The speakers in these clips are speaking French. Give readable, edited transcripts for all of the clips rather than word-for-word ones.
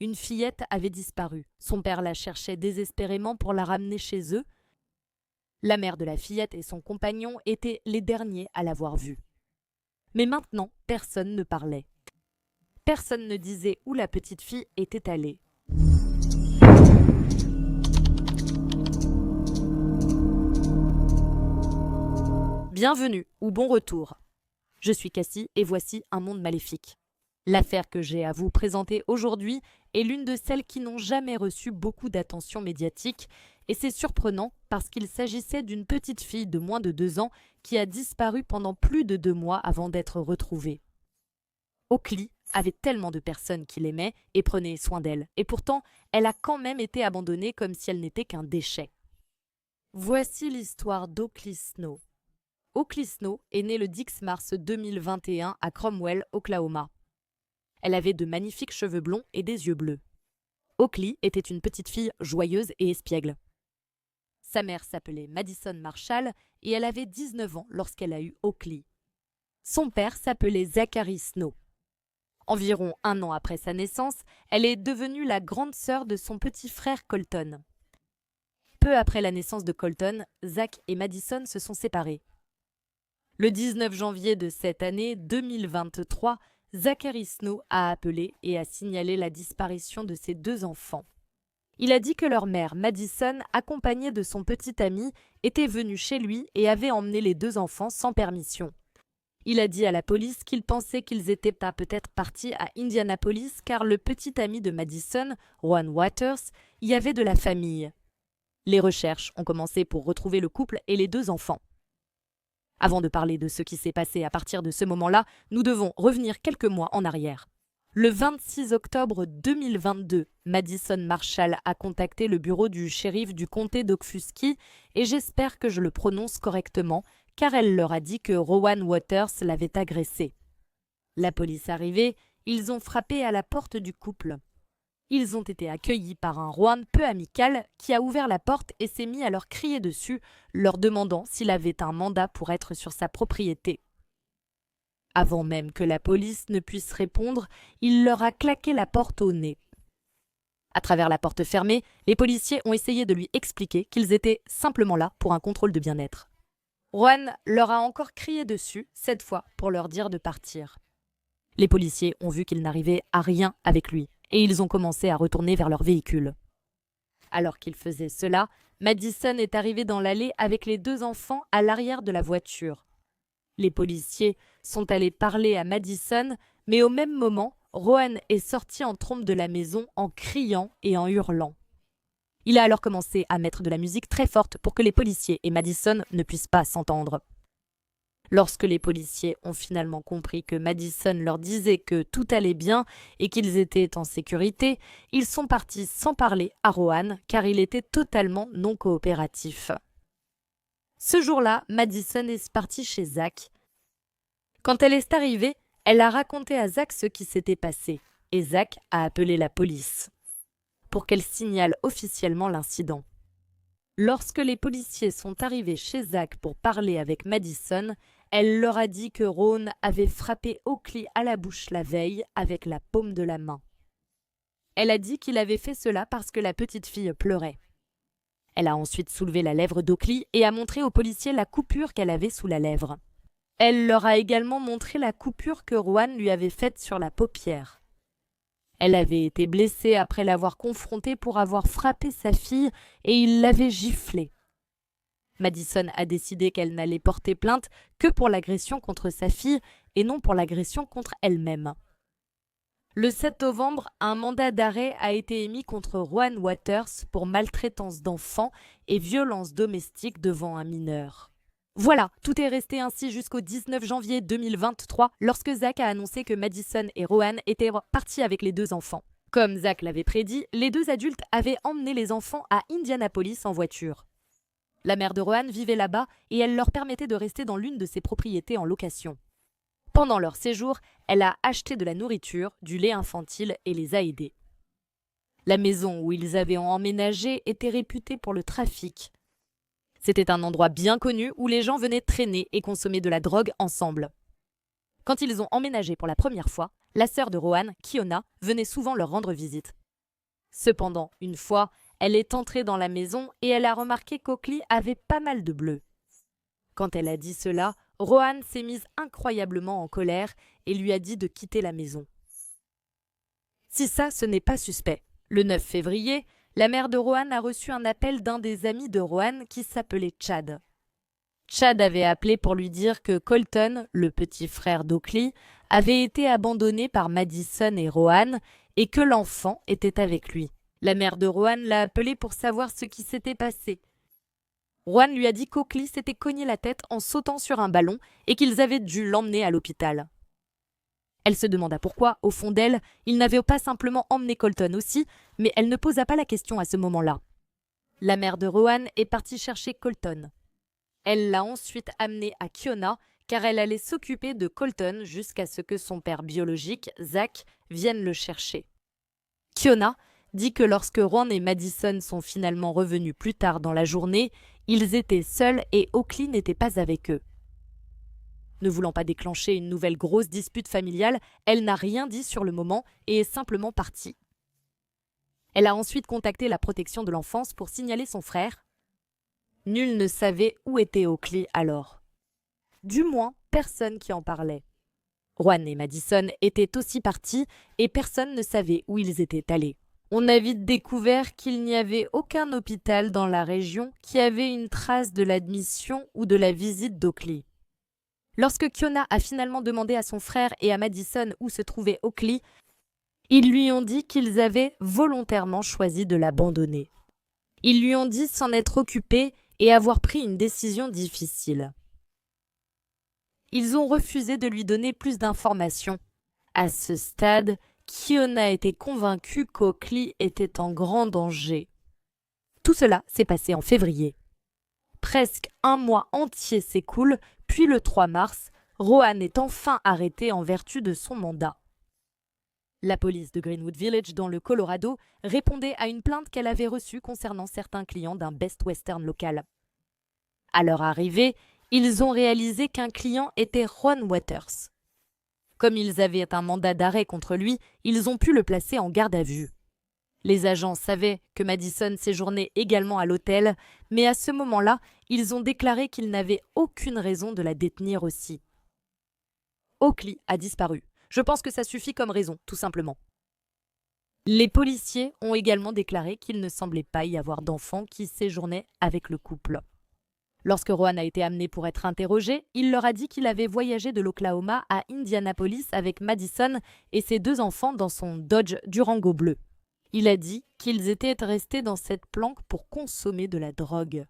une fillette avait disparu. Son père la cherchait désespérément pour la ramener chez eux. La mère de la fillette et son compagnon étaient les derniers à l'avoir vue. Mais maintenant, personne ne parlait. Personne ne disait où la petite fille était allée. Bienvenue ou bon retour. Je suis Cassie et voici Un monde maléfique. L'affaire que j'ai à vous présenter aujourd'hui est l'une de celles qui n'ont jamais reçu beaucoup d'attention médiatique et c'est surprenant parce qu'il s'agissait d'une petite fille de moins de 2 ans qui a disparu pendant plus de 2 mois avant d'être retrouvée. Oakley avait tellement de personnes qui l'aimaient et prenaient soin d'elle et pourtant elle a quand même été abandonnée comme si elle n'était qu'un déchet. Voici l'histoire d'Oakley Snow. Oakley Snow est née le 10 mars 2021 à Cromwell, Oklahoma. Elle avait de magnifiques cheveux blonds et des yeux bleus. Oakley était une petite fille joyeuse et espiègle. Sa mère s'appelait Madison Marshall et elle avait 19 ans lorsqu'elle a eu Oakley. Son père s'appelait Zachary Snow. Environ 1 an après sa naissance, elle est devenue la grande sœur de son petit frère Colton. Peu après la naissance de Colton, Zach et Madison se sont séparés. Le 19 janvier de cette année 2023, Zachary Snow a appelé et a signalé la disparition de ses 2 enfants. Il a dit que leur mère, Madison, accompagnée de son petit ami, était venue chez lui et avait emmené les 2 enfants sans permission. Il a dit à la police qu'il pensait qu'ils étaient peut-être partis à Indianapolis car le petit ami de Madison, Rowan Waters, y avait de la famille. Les recherches ont commencé pour retrouver le couple et les 2 enfants. Avant de parler de ce qui s'est passé à partir de ce moment-là, nous devons revenir quelques mois en arrière. Le 26 octobre 2022, Madison Marshall a contacté le bureau du shérif du comté d'Okfuskee et j'espère que je le prononce correctement car elle leur a dit que Rowan Waters l'avait agressée. La police arrivée, ils ont frappé à la porte du couple. Ils ont été accueillis par un Rowan peu amical qui a ouvert la porte et s'est mis à leur crier dessus, leur demandant s'il avait un mandat pour être sur sa propriété. Avant même que la police ne puisse répondre, il leur a claqué la porte au nez. À travers la porte fermée, les policiers ont essayé de lui expliquer qu'ils étaient simplement là pour un contrôle de bien-être. Rowan leur a encore crié dessus, cette fois pour leur dire de partir. Les policiers ont vu qu'ils n'arrivaient à rien avec lui et ils ont commencé à retourner vers leur véhicule. Alors qu'ils faisaient cela, Madison est arrivée dans l'allée avec les 2 enfants à l'arrière de la voiture. Les policiers sont allés parler à Madison, mais au même moment, Rowan est sorti en trombe de la maison en criant et en hurlant. Il a alors commencé à mettre de la musique très forte pour que les policiers et Madison ne puissent pas s'entendre. Lorsque les policiers ont finalement compris que Madison leur disait que tout allait bien et qu'ils étaient en sécurité, ils sont partis sans parler à Rowan car il était totalement non coopératif. Ce jour-là, Madison est partie chez Zach. Quand elle est arrivée, elle a raconté à Zach ce qui s'était passé et Zach a appelé la police pour qu'elle signale officiellement l'incident. Lorsque les policiers sont arrivés chez Zach pour parler avec Madison, elle leur a dit que Rowan avait frappé Oakley à la bouche la veille avec la paume de la main. Elle a dit qu'il avait fait cela parce que la petite fille pleurait. Elle a ensuite soulevé la lèvre d'Oakley et a montré aux policiers la coupure qu'elle avait sous la lèvre. Elle leur a également montré la coupure que Rowan lui avait faite sur la paupière. Elle avait été blessée après l'avoir confrontée pour avoir frappé sa fille et il l'avait giflée. Madison a décidé qu'elle n'allait porter plainte que pour l'agression contre sa fille et non pour l'agression contre elle-même. Le 7 novembre, un mandat d'arrêt a été émis contre Rowan Waters pour maltraitance d'enfants et violence domestique devant un mineur. Voilà, tout est resté ainsi jusqu'au 19 janvier 2023 lorsque Zach a annoncé que Madison et Rowan étaient partis avec les 2 enfants. Comme Zach l'avait prédit, les 2 adultes avaient emmené les enfants à Indianapolis en voiture. La mère de Rowan vivait là-bas et elle leur permettait de rester dans l'une de ses propriétés en location. Pendant leur séjour, elle a acheté de la nourriture, du lait infantile et les a aidés. La maison où ils avaient emménagé était réputée pour le trafic. C'était un endroit bien connu où les gens venaient traîner et consommer de la drogue ensemble. Quand ils ont emménagé pour la première fois, la sœur de Rowan, Kiona, venait souvent leur rendre visite. Cependant, une fois, elle est entrée dans la maison et elle a remarqué qu'Oakley avait pas mal de bleus. Quand elle a dit cela, Rohan s'est mise incroyablement en colère et lui a dit de quitter la maison. Si ça, ce n'est pas suspect. Le 9 février, la mère de Rohan a reçu un appel d'un des amis de Rohan qui s'appelait Chad. Chad avait appelé pour lui dire que Colton, le petit frère d'Oakley, avait été abandonné par Madison et Rohan et que l'enfant était avec lui. La mère de Rohan l'a appelé pour savoir ce qui s'était passé. Rohan lui a dit qu'Oakley s'était cogné la tête en sautant sur un ballon et qu'ils avaient dû l'emmener à l'hôpital. Elle se demanda pourquoi, au fond d'elle, il n'avait pas simplement emmené Colton aussi, mais elle ne posa pas la question à ce moment-là. La mère de Rohan est partie chercher Colton. Elle l'a ensuite amené à Kiona, car elle allait s'occuper de Colton jusqu'à ce que son père biologique, Zach, vienne le chercher. Kiona dit que lorsque Rohan et Madison sont finalement revenus plus tard dans la journée, ils étaient seuls et Oakley n'était pas avec eux. Ne voulant pas déclencher une nouvelle grosse dispute familiale, elle n'a rien dit sur le moment et est simplement partie. Elle a ensuite contacté la protection de l'enfance pour signaler son frère. Nul ne savait où était Oakley alors. Du moins, personne qui en parlait. Rohan et Madison étaient aussi partis et personne ne savait où ils étaient allés. On a vite découvert qu'il n'y avait aucun hôpital dans la région qui avait une trace de l'admission ou de la visite d'Oakley. Lorsque Kiona a finalement demandé à son frère et à Madison où se trouvait Oakley, ils lui ont dit qu'ils avaient volontairement choisi de l'abandonner. Ils lui ont dit s'en être occupés et avoir pris une décision difficile. Ils ont refusé de lui donner plus d'informations. À ce stade, Kiona était convaincue qu'Oakley était en grand danger. Tout cela s'est passé en février. Presque un mois entier s'écoule, puis le 3 mars, Rohan est enfin arrêté en vertu de son mandat. La police de Greenwood Village dans le Colorado répondait à une plainte qu'elle avait reçue concernant certains clients d'un Best Western local. À leur arrivée, ils ont réalisé qu'un client était Ron Waters. Comme ils avaient un mandat d'arrêt contre lui, ils ont pu le placer en garde à vue. Les agents savaient que Madison séjournait également à l'hôtel, mais à ce moment-là, ils ont déclaré qu'ils n'avaient aucune raison de la détenir aussi. Oakley a disparu. Je pense que ça suffit comme raison, tout simplement. Les policiers ont également déclaré qu'il ne semblait pas y avoir d'enfants qui séjournaient avec le couple. Lorsque Rohan a été amené pour être interrogé, il leur a dit qu'il avait voyagé de l'Oklahoma à Indianapolis avec Madison et ses 2 enfants dans son Dodge Durango bleu. Il a dit qu'ils étaient restés dans cette planque pour consommer de la drogue.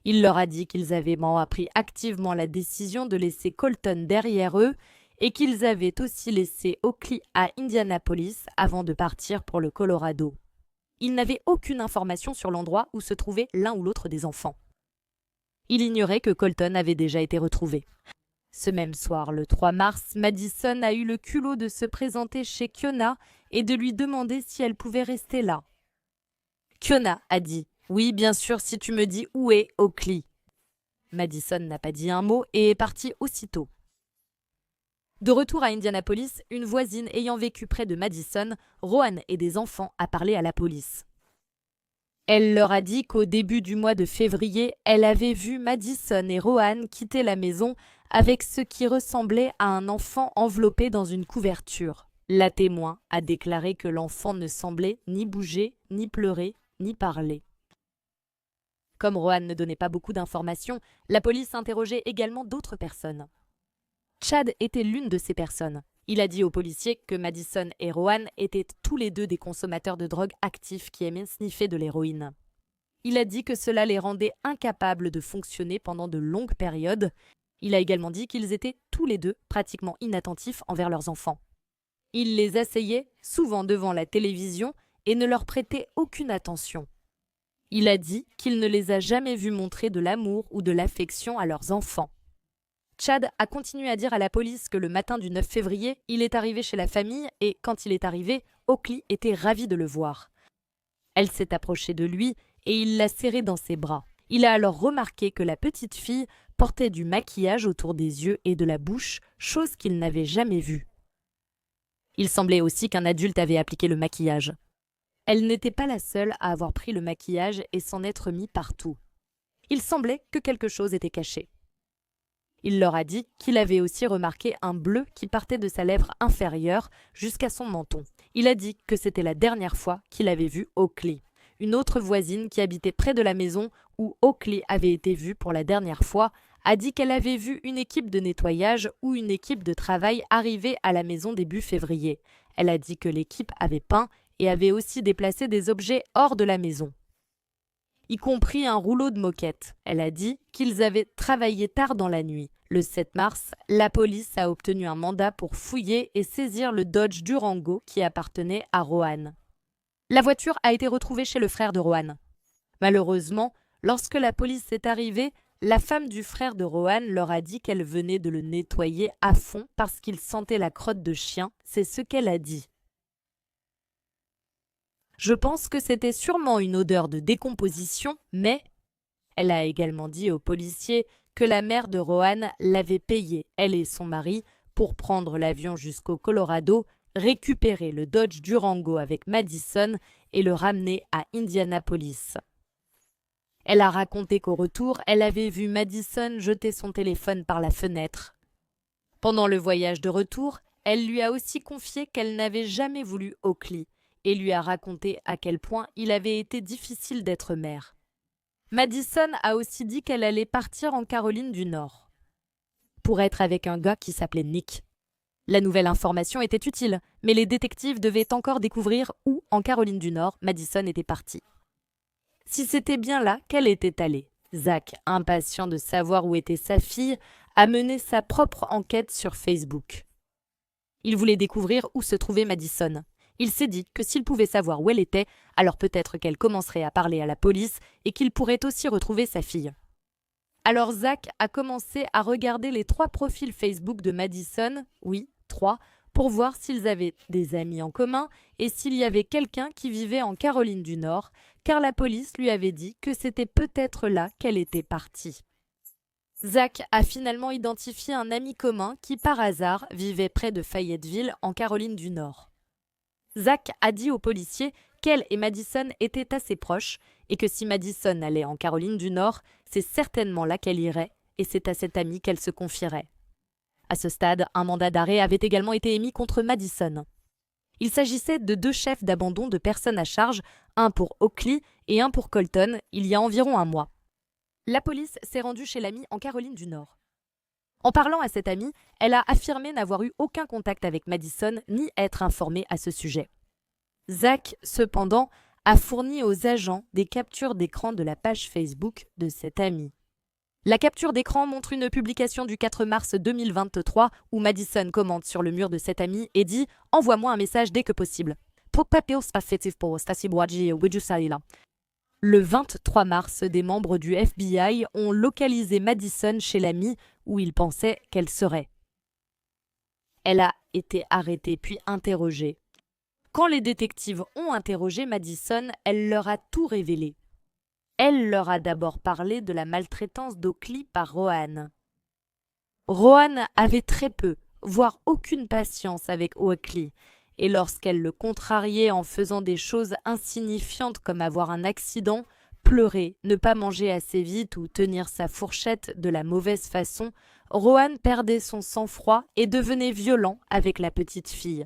Il leur a dit qu'ils avaient pris activement la décision de laisser Colton derrière eux et qu'ils avaient aussi laissé Oakley à Indianapolis avant de partir pour le Colorado. Il n'avait aucune information sur l'endroit où se trouvait l'un ou l'autre des enfants. Il ignorait que Colton avait déjà été retrouvé. Ce même soir, le 3 mars, Madison a eu le culot de se présenter chez Kiona et de lui demander si elle pouvait rester là. Kiona a dit « Oui, bien sûr, si tu me dis où est Oakley ». Madison n'a pas dit un mot et est partie aussitôt. De retour à Indianapolis, une voisine ayant vécu près de Madison, Rohan et des enfants a parlé à la police. Elle leur a dit qu'au début du mois de février, elle avait vu Madison et Rohan quitter la maison avec ce qui ressemblait à un enfant enveloppé dans une couverture. La témoin a déclaré que l'enfant ne semblait ni bouger, ni pleurer, ni parler. Comme Rohan ne donnait pas beaucoup d'informations, la police interrogeait également d'autres personnes. Chad était l'une de ces personnes. Il a dit aux policiers que Madison et Rohan étaient tous les 2 des consommateurs de drogue actifs qui aimaient sniffer de l'héroïne. Il a dit que cela les rendait incapables de fonctionner pendant de longues périodes. Il a également dit qu'ils étaient tous les 2 pratiquement inattentifs envers leurs enfants. Il les asseyait souvent devant la télévision et ne leur prêtait aucune attention. Il a dit qu'il ne les a jamais vus montrer de l'amour ou de l'affection à leurs enfants. Chad a continué à dire à la police que le matin du 9 février, il est arrivé chez la famille et, quand il est arrivé, Oakley était ravi de le voir. Elle s'est approchée de lui et il l'a serré dans ses bras. Il a alors remarqué que la petite fille portait du maquillage autour des yeux et de la bouche, chose qu'il n'avait jamais vue. Il semblait aussi qu'un adulte avait appliqué le maquillage. Elle n'était pas la seule à avoir pris le maquillage et s'en être mis partout. Il semblait que quelque chose était caché. Il leur a dit qu'il avait aussi remarqué un bleu qui partait de sa lèvre inférieure jusqu'à son menton. Il a dit que c'était la dernière fois qu'il avait vu Oakley, une autre voisine qui habitait près de la maison où Oakley avait été vu pour la dernière fois, a dit qu'elle avait vu une équipe de nettoyage ou une équipe de travail arriver à la maison début février. Elle a dit que l'équipe avait peint et avait aussi déplacé des objets hors de la maison, y compris un rouleau de moquette. Elle a dit qu'ils avaient travaillé tard dans la nuit. Le 7 mars, la police a obtenu un mandat pour fouiller et saisir le Dodge Durango qui appartenait à Rohan. La voiture a été retrouvée chez le frère de Rohan. Malheureusement, lorsque la police est arrivée, la femme du frère de Rohan leur a dit qu'elle venait de le nettoyer à fond parce qu'il sentait la crotte de chien. C'est ce qu'elle a dit. Je pense que c'était sûrement une odeur de décomposition, mais elle a également dit aux policiers que la mère de Rohan l'avait payé, elle et son mari, pour prendre l'avion jusqu'au Colorado, récupérer le Dodge Durango avec Madison et le ramener à Indianapolis. Elle a raconté qu'au retour, elle avait vu Madison jeter son téléphone par la fenêtre. Pendant le voyage de retour, elle lui a aussi confié qu'elle n'avait jamais voulu Oakley et lui a raconté à quel point il avait été difficile d'être mère. Madison a aussi dit qu'elle allait partir en Caroline du Nord pour être avec un gars qui s'appelait Nick. La nouvelle information était utile, mais les détectives devaient encore découvrir où, en Caroline du Nord, Madison était partie. Si c'était bien là qu'elle était allée. Zach, impatient de savoir où était sa fille, a mené sa propre enquête sur Facebook. Il voulait découvrir où se trouvait Madison. Il s'est dit que s'il pouvait savoir où elle était, alors peut-être qu'elle commencerait à parler à la police et qu'il pourrait aussi retrouver sa fille. Alors Zach a commencé à regarder les 3 profils Facebook de Madison, oui, 3, pour voir s'ils avaient des amis en commun et s'il y avait quelqu'un qui vivait en Caroline du Nord, car la police lui avait dit que c'était peut-être là qu'elle était partie. Zach a finalement identifié un ami commun qui, par hasard, vivait près de Fayetteville, en Caroline du Nord. Zach a dit aux policiers qu'elle et Madison étaient assez proches et que si Madison allait en Caroline du Nord, c'est certainement là qu'elle irait et c'est à cet ami qu'elle se confierait. À ce stade, un mandat d'arrêt avait également été émis contre Madison. Il s'agissait de 2 chefs d'abandon de personnes à charge, un pour Oakley et un pour Colton, il y a environ un mois. La police s'est rendue chez l'ami en Caroline du Nord. En parlant à cette amie, elle a affirmé n'avoir eu aucun contact avec Madison ni être informée à ce sujet. Zach, cependant, a fourni aux agents des captures d'écran de la page Facebook de cette amie. La capture d'écran montre une publication du 4 mars 2023 où Madison commente sur le mur de cette amie et dit « Envoie-moi un message dès que possible ». Le 23 mars, des membres du FBI ont localisé Madison chez l'amie où ils pensaient qu'elle serait. Elle a été arrêtée puis interrogée. Quand les détectives ont interrogé Madison, elle leur a tout révélé. Elle leur a d'abord parlé de la maltraitance d'Oakley par Rohan. Rohan avait très peu, voire aucune patience avec Oakley, et lorsqu'elle le contrariait en faisant des choses insignifiantes comme avoir un accident, pleurer, ne pas manger assez vite ou tenir sa fourchette de la mauvaise façon, Rohan perdait son sang-froid et devenait violent avec la petite fille.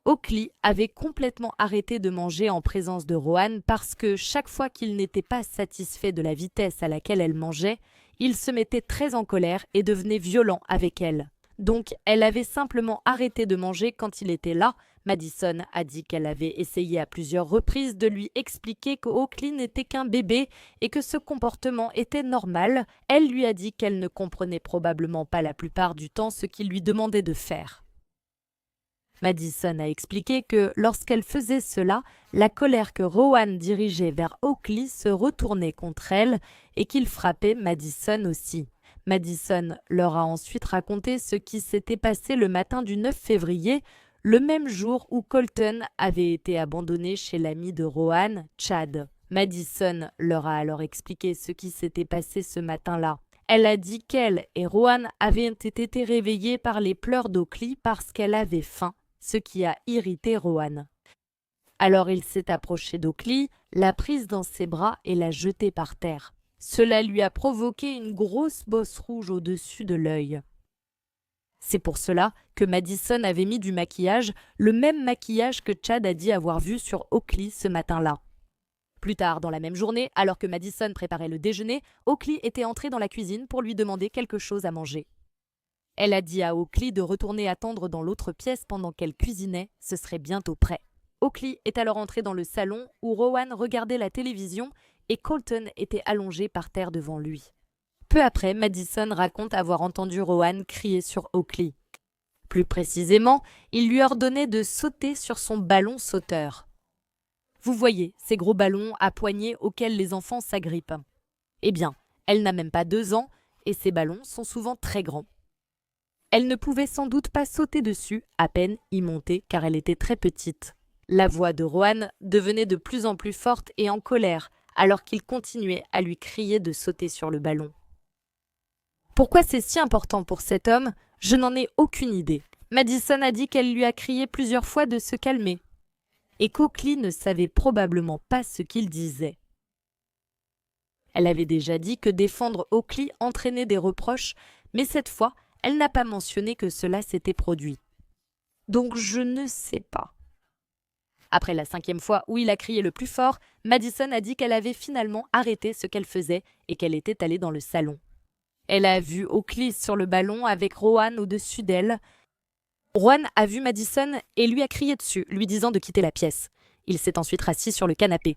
Oakley avait complètement arrêté de manger en présence de Rohan parce que chaque fois qu'il n'était pas satisfait de la vitesse à laquelle elle mangeait, il se mettait très en colère et devenait violent avec elle. Donc, elle avait simplement arrêté de manger quand il était là. Madison a dit qu'elle avait essayé à plusieurs reprises de lui expliquer que Oakley n'était qu'un bébé et que ce comportement était normal. Elle lui a dit qu'elle ne comprenait probablement pas la plupart du temps ce qu'il lui demandait de faire. Madison a expliqué que lorsqu'elle faisait cela, la colère que Rohan dirigeait vers Oakley se retournait contre elle et qu'il frappait Madison aussi. Madison leur a ensuite raconté ce qui s'était passé le matin du 9 février, le même jour où Colton avait été abandonné chez l'ami de Rohan, Chad. Madison leur a alors expliqué ce qui s'était passé ce matin-là. Elle a dit qu'elle et Rohan avaient été réveillés par les pleurs d'Oakley parce qu'elle avait faim, ce qui a irrité Rohan. Alors il s'est approché d'Oakley, l'a prise dans ses bras et l'a jetée par terre. Cela lui a provoqué une grosse bosse rouge au-dessus de l'œil. C'est pour cela que Madison avait mis du maquillage, le même maquillage que Chad a dit avoir vu sur Oakley ce matin-là. Plus tard dans la même journée, alors que Madison préparait le déjeuner, Oakley était entrée dans la cuisine pour lui demander quelque chose à manger. Elle a dit à Oakley de retourner attendre dans l'autre pièce pendant qu'elle cuisinait, ce serait bientôt prêt. Oakley est alors entré dans le salon où Rowan regardait la télévision et Colton était allongé par terre devant lui. Peu après, Madison raconte avoir entendu Rowan crier sur Oakley. Plus précisément, il lui ordonnait de sauter sur son ballon sauteur. Vous voyez, ces gros ballons à poignées auxquels les enfants s'agrippent. Eh bien, elle n'a même pas 2 ans et ces ballons sont souvent très grands. Elle ne pouvait sans doute pas sauter dessus, à peine y monter car elle était très petite. La voix de Rowan devenait de plus en plus forte et en colère alors qu'il continuait à lui crier de sauter sur le ballon. Pourquoi c'est si important pour cet homme? Je n'en ai aucune idée. Madison a dit qu'elle lui a crié plusieurs fois de se calmer et qu'Oakley ne savait probablement pas ce qu'il disait. Elle avait déjà dit que défendre Oakley entraînait des reproches, mais cette fois, elle n'a pas mentionné que cela s'était produit. Donc je ne sais pas. Après la 5e fois où il a crié le plus fort, Madison a dit qu'elle avait finalement arrêté ce qu'elle faisait et qu'elle était allée dans le salon. Elle a vu Oakley sur le ballon avec Rowan au-dessus d'elle. Rowan a vu Madison et lui a crié dessus, lui disant de quitter la pièce. Il s'est ensuite rassis sur le canapé.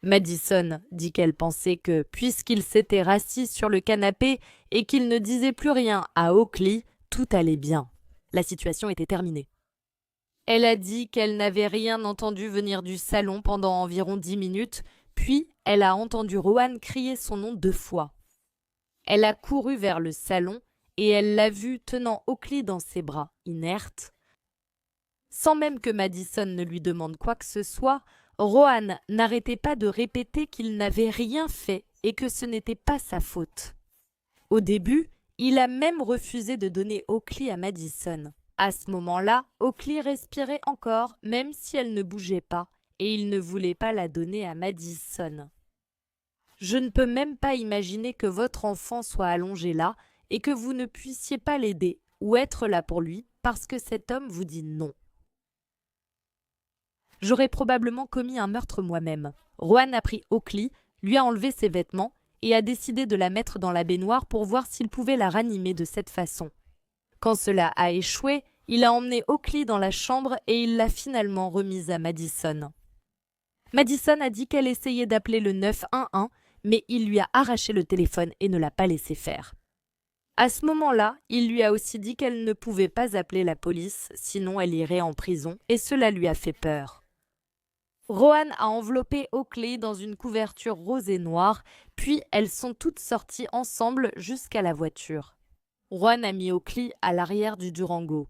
Madison dit qu'elle pensait que, puisqu'il s'était rassis sur le canapé et qu'il ne disait plus rien à Oakley, tout allait bien. La situation était terminée. Elle a dit qu'elle n'avait rien entendu venir du salon pendant environ 10 minutes, puis elle a entendu Rowan crier son nom 2 fois. Elle a couru vers le salon et elle l'a vu tenant Oakley dans ses bras, inerte. Sans même que Madison ne lui demande quoi que ce soit, Rowan n'arrêtait pas de répéter qu'il n'avait rien fait et que ce n'était pas sa faute. Au début, il a même refusé de donner Oakley à Madison. À ce moment-là, Oakley respirait encore, même si elle ne bougeait pas, et il ne voulait pas la donner à Madison. Je ne peux même pas imaginer que votre enfant soit allongé là et que vous ne puissiez pas l'aider ou être là pour lui parce que cet homme vous dit non. J'aurais probablement commis un meurtre moi-même. Rowan a pris Oakley, lui a enlevé ses vêtements et a décidé de la mettre dans la baignoire pour voir s'il pouvait la ranimer de cette façon. Quand cela a échoué, il a emmené Oakley dans la chambre et il l'a finalement remise à Madison. Madison a dit qu'elle essayait d'appeler le 911, mais il lui a arraché le téléphone et ne l'a pas laissé faire. À ce moment-là, il lui a aussi dit qu'elle ne pouvait pas appeler la police, sinon elle irait en prison, et cela lui a fait peur. Rowan a enveloppé Oakley dans une couverture rose et noire, puis elles sont toutes sorties ensemble jusqu'à la voiture. Rowan a mis Oakley à l'arrière du Durango.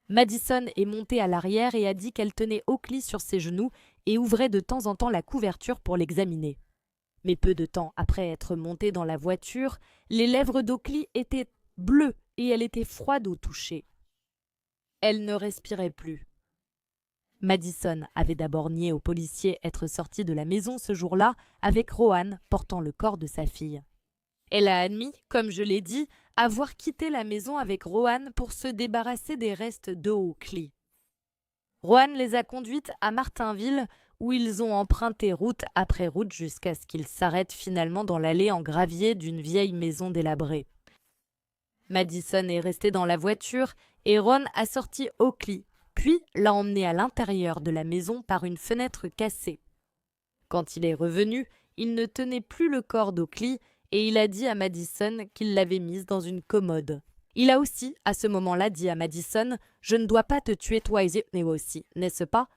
Madison est montée à l'arrière et a dit qu'elle tenait Oakley sur ses genoux et ouvrait de temps en temps la couverture pour l'examiner. Mais peu de temps après être montée dans la voiture, les lèvres d'Oakley étaient bleues et elle était froide au toucher. Elle ne respirait plus. Madison avait d'abord nié aux policiers être sortie de la maison ce jour-là avec Rowan portant le corps de sa fille. Elle a admis, comme je l'ai dit, avoir quitté la maison avec Rowan pour se débarrasser des restes de Oakley. Rowan les a conduites à Martinville, où ils ont emprunté route après route jusqu'à ce qu'ils s'arrêtent finalement dans l'allée en gravier d'une vieille maison délabrée. Madison est restée dans la voiture et Ron a sorti Oakley, puis l'a emmené à l'intérieur de la maison par une fenêtre cassée. Quand il est revenu, il ne tenait plus le corps d'Oakley et il a dit à Madison qu'il l'avait mise dans une commode. Il a aussi, à ce moment-là, dit à Madison « Je ne dois pas te tuer toi et aussi, n'est-ce pas ?»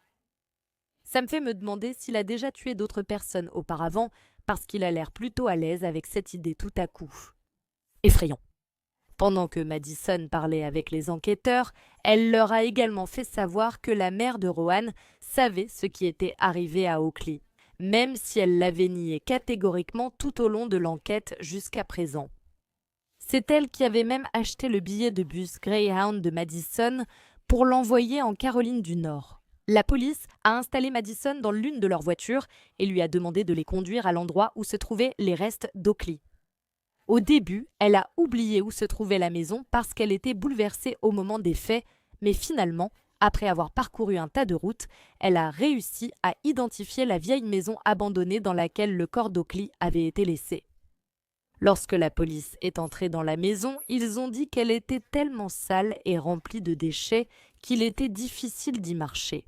Ça me fait me demander s'il a déjà tué d'autres personnes auparavant, parce qu'il a l'air plutôt à l'aise avec cette idée tout à coup. Effrayant. Pendant que Madison parlait avec les enquêteurs, elle leur a également fait savoir que la mère de Rowan savait ce qui était arrivé à Oakley, même si elle l'avait nié catégoriquement tout au long de l'enquête jusqu'à présent. C'est elle qui avait même acheté le billet de bus Greyhound de Madison pour l'envoyer en Caroline du Nord. La police a installé Madison dans l'une de leurs voitures et lui a demandé de les conduire à l'endroit où se trouvaient les restes d'Oakley. Au début, elle a oublié où se trouvait la maison parce qu'elle était bouleversée au moment des faits, mais finalement, après avoir parcouru un tas de routes, elle a réussi à identifier la vieille maison abandonnée dans laquelle le corps d'Oakley avait été laissé. Lorsque la police est entrée dans la maison, ils ont dit qu'elle était tellement sale et remplie de déchets qu'il était difficile d'y marcher.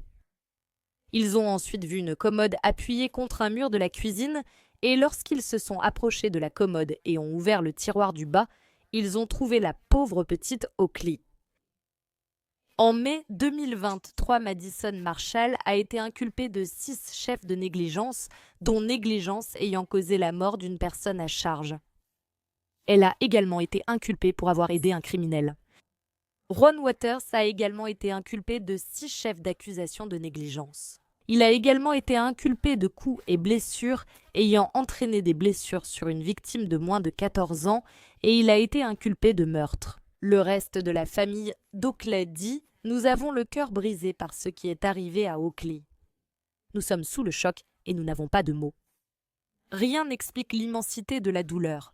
Ils ont ensuite vu une commode appuyée contre un mur de la cuisine et lorsqu'ils se sont approchés de la commode et ont ouvert le tiroir du bas, ils ont trouvé la pauvre petite Oakley. En mai 2023, Madison Marshall a été inculpée de 6 chefs de négligence, dont négligence ayant causé la mort d'une personne à charge. Elle a également été inculpée pour avoir aidé un criminel. Ron Waters a également été inculpé de 6 chefs d'accusation de négligence. Il a également été inculpé de coups et blessures ayant entraîné des blessures sur une victime de moins de 14 ans et il a été inculpé de meurtre. Le reste de la famille d'Oakley dit « Nous avons le cœur brisé par ce qui est arrivé à Oakley. Nous sommes sous le choc et nous n'avons pas de mots. » Rien n'explique l'immensité de la douleur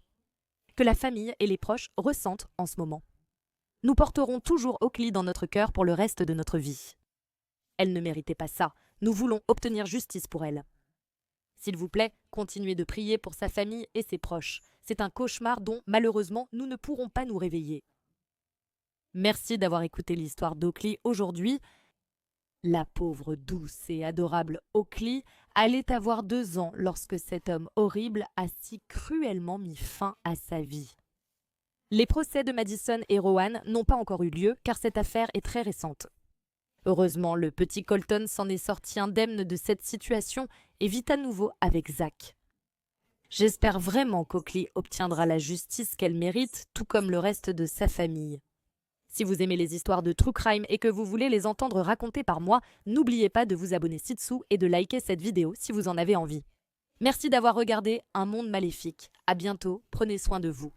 que la famille et les proches ressentent en ce moment. Nous porterons toujours Oakley dans notre cœur pour le reste de notre vie. Elle ne méritait pas ça. Nous voulons obtenir justice pour elle. S'il vous plaît, continuez de prier pour sa famille et ses proches. C'est un cauchemar dont, malheureusement, nous ne pourrons pas nous réveiller. Merci d'avoir écouté l'histoire d'Oakley aujourd'hui. La pauvre, douce et adorable Oakley allait avoir 2 ans lorsque cet homme horrible a si cruellement mis fin à sa vie. Les procès de Madison et Rowan n'ont pas encore eu lieu car cette affaire est très récente. Heureusement, le petit Colton s'en est sorti indemne de cette situation et vit à nouveau avec Zach. J'espère vraiment qu'Oakley obtiendra la justice qu'elle mérite, tout comme le reste de sa famille. Si vous aimez les histoires de True Crime et que vous voulez les entendre racontées par moi, n'oubliez pas de vous abonner ci-dessous et de liker cette vidéo si vous en avez envie. Merci d'avoir regardé Un Monde Maléfique. À bientôt, prenez soin de vous.